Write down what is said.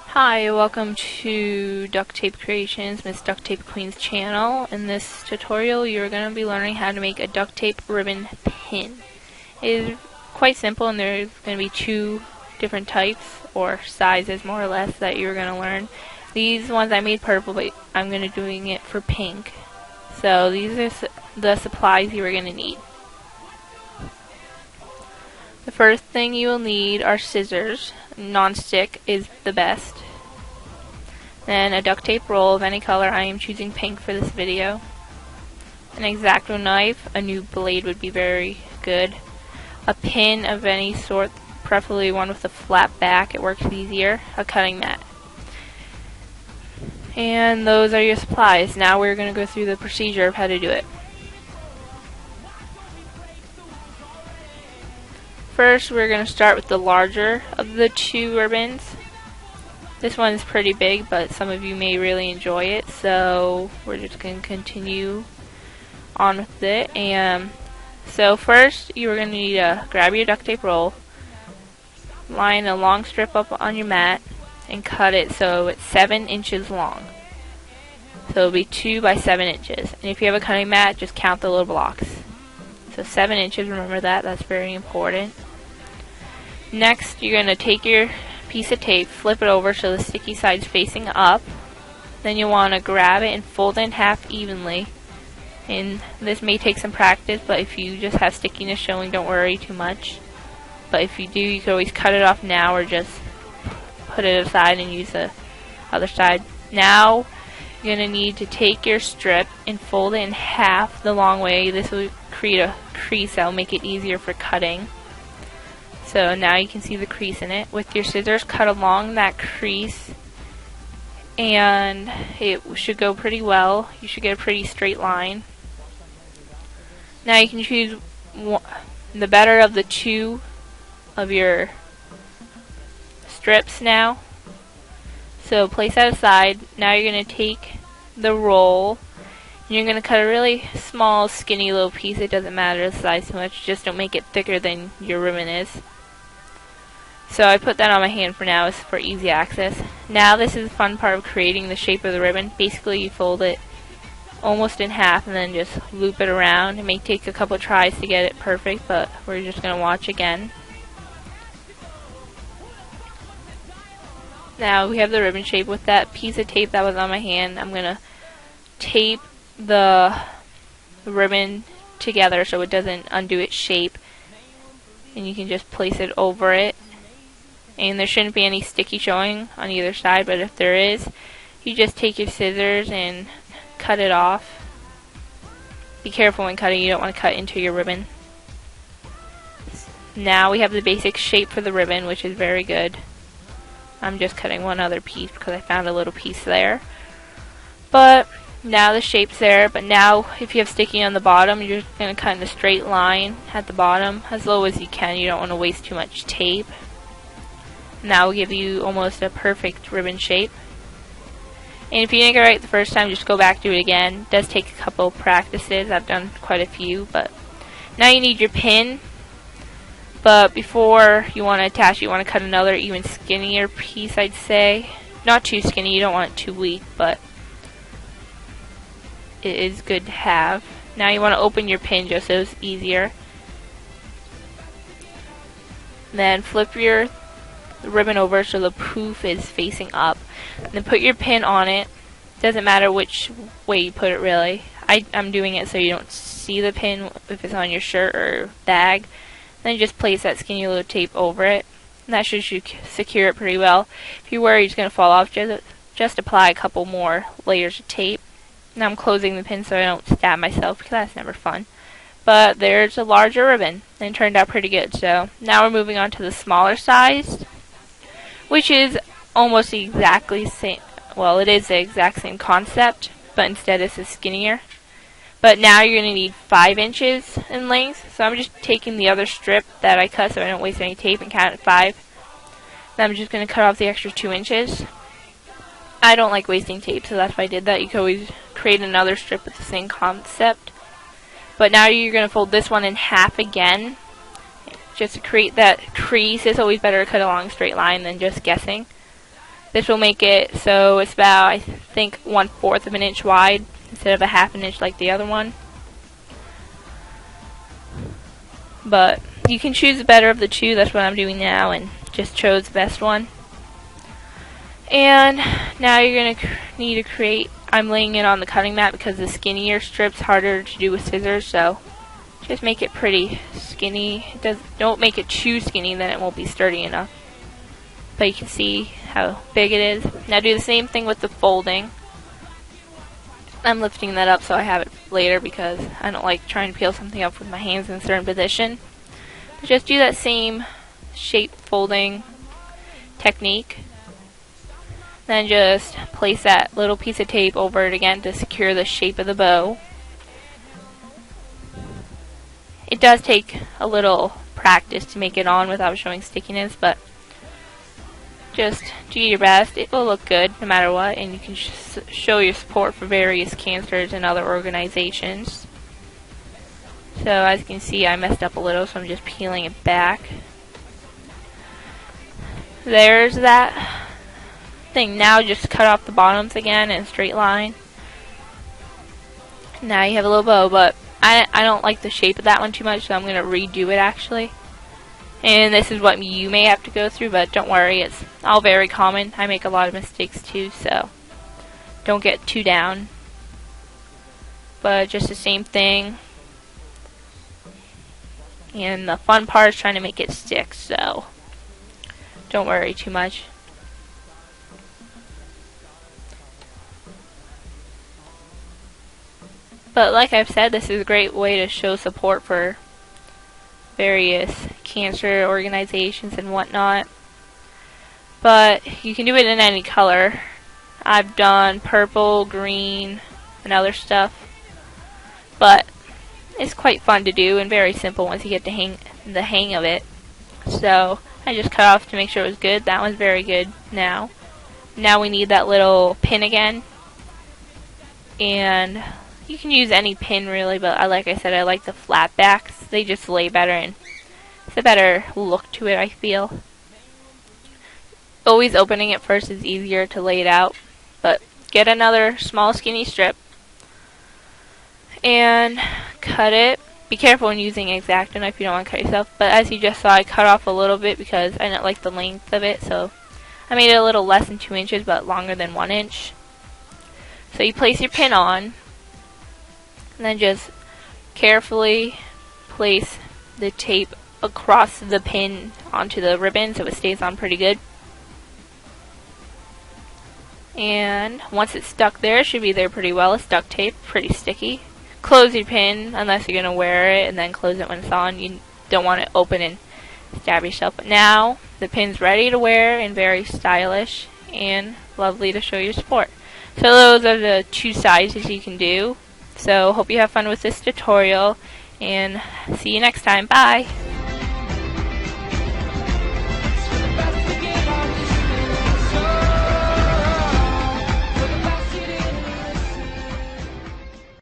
Hi, welcome to Duct Tape Creations, Miss Duct Tape Queen's channel. In this tutorial, you're going to be learning how to make a duct tape ribbon pin. It is quite simple, and there's going to be two different types, or sizes more or less, that you're going to learn. These ones I made purple, but I'm going to be doing it for pink. So these are the supplies you are going to need. The first thing you will need are scissors. Non-stick is the best. Then a duct tape roll of any color. I am choosing pink for this video. An X-Acto knife. A new blade would be very good. A pin of any sort, preferably one with a flat back. It works easier. A cutting mat. And those are your supplies. Now we're going to go through the procedure of how to do it. First, we're going to start with the larger of the two ribbons. This one is pretty big, but some of you may really enjoy it, so we're just going to continue on with it. And so first, you're going to need to grab your duct tape roll, line a long strip up on your mat, and cut it so it's 7 inches long. So it'll be 2 by 7 inches. And if you have a cutting mat, just count the little blocks. So 7 inches, remember that, that's very important. Next, you're going to take your piece of tape, flip it over so the sticky side's facing up. Then you want to grab it and fold it in half evenly. And this may take some practice, but if you just have stickiness showing, don't worry too much. But if you do, you can always cut it off now or just put it aside and use the other side. Now, you're going to need to take your strip and fold it in half the long way. This will create a crease that will make it easier for cutting. So now you can see the crease in it. With your scissors, cut along that crease, and it should go pretty well. You should get a pretty straight line. Now you can choose the better of the two of your strips now. So place that aside. Now you're going to take the roll, and you're going to cut a really small, skinny little piece. It doesn't matter the size too much. Just don't make it thicker than your ribbon is. So I put that on my hand for now, it's for easy access. Now this is the fun part of creating the shape of the ribbon. Basically you fold it almost in half and then just loop it around. It may take a couple tries to get it perfect, but we're just going to watch again. Now we have the ribbon shape. With that piece of tape that was on my hand, I'm going to tape the ribbon together so it doesn't undo its shape. And you can just place it over it. And there shouldn't be any sticky showing on either side, but if there is, you just take your scissors and cut it off. Be careful when cutting, you don't want to cut into your ribbon. Now we have the basic shape for the ribbon, which is very good. I'm just cutting one other piece because I found a little piece there. But now the shape's there, but now if you have sticky on the bottom, you're just going to cut in a straight line at the bottom, as low as you can. You don't want to waste too much tape. Now we'll give you almost a perfect ribbon shape. And if you didn't get it right the first time, just go back, do it again. It does take a couple practices. I've done quite a few, but now you need your pin. But before you want to attach, you want to cut another even skinnier piece, I'd say. Not too skinny, you don't want it too weak, but it is good to have. Now you want to open your pin just so it's easier. Then flip your ribbon over so the poof is facing up. Then put your pin on it. Doesn't matter which way you put it really. I'm doing it so you don't see the pin if it's on your shirt or bag. Then just place that skinny little tape over it. And that should secure it pretty well. If you're worried it's going to fall off, just apply a couple more layers of tape. Now I'm closing the pin so I don't stab myself because that's never fun. But there's a larger ribbon and it turned out pretty good. So now we're moving on to the smaller size, which is almost exactly the same. Well, it is the exact same concept, but instead it's skinnier. But now you're going to need 5 inches in length. So I'm just taking the other strip that I cut so I don't waste any tape and count at 5. Then I'm just going to cut off the extra 2 inches. I don't like wasting tape, so that's why I did that. You can always create another strip with the same concept. But now you're going to fold this one in half again. just to create that crease. It's always better to cut along a straight line than just guessing. This will make it so it's about, I think, 1/4 of an inch wide instead of a 1/2 inch like the other one. But you can choose the better of the two. That's what I'm doing now, and just chose the best one. And now you're going to need to create, I'm laying it on the cutting mat because the skinnier strip's harder to do with scissors, so just make it pretty skinny. Don't make it too skinny, then it won't be sturdy enough. But you can see how big it is. Now do the same thing with the folding. I'm lifting that up so I have it later because I don't like trying to peel something up with my hands in a certain position. But just do that same shape folding technique. Then just place that little piece of tape over it again to secure the shape of the bow. It does take a little practice to make it on without showing stickiness, but just do your best. It will look good no matter what, and you can show your support for various cancers and other organizations. So as you can see, I messed up a little, so I'm just peeling it back. There's that thing. Now just cut off the bottoms again in a straight line. Now you have a little bow, but I don't like the shape of that one too much, so I'm going to redo it actually. And this is what you may have to go through, but don't worry, it's all very common. I make a lot of mistakes too, so don't get too down. But just the same thing. And the fun part is trying to make it stick, so don't worry too much. But like I've said, this is a great way to show support for various cancer organizations and whatnot. But you can do it in any color. I've done purple, green, and other stuff. But it's quite fun to do and very simple once you get the hang of it. So I just cut off to make sure it was good. That one's very good now. Now we need that little pin again. And you can use any pin really, but like I said, I like the flat backs. They just lay better and it's a better look to it, I feel. Always opening it first is easier to lay it out, but get another small skinny strip and cut it. Be careful when using an X-Acto knife, you don't want to cut yourself, but as you just saw, I cut off a little bit because I didn't like the length of it, so I made it a little less than 2 inches but longer than 1 inch. So you place your pin on, and then just carefully place the tape across the pin onto the ribbon so it stays on pretty good. And once it's stuck there, it should be there pretty well. It's duct tape, pretty sticky. Close your pin unless you're going to wear it, and then close it when it's on. You don't want it open and stab yourself. But now the pin's ready to wear and very stylish and lovely to show your support. So those are the two sizes you can do. So hope you have fun with this tutorial, and see you next time. Bye!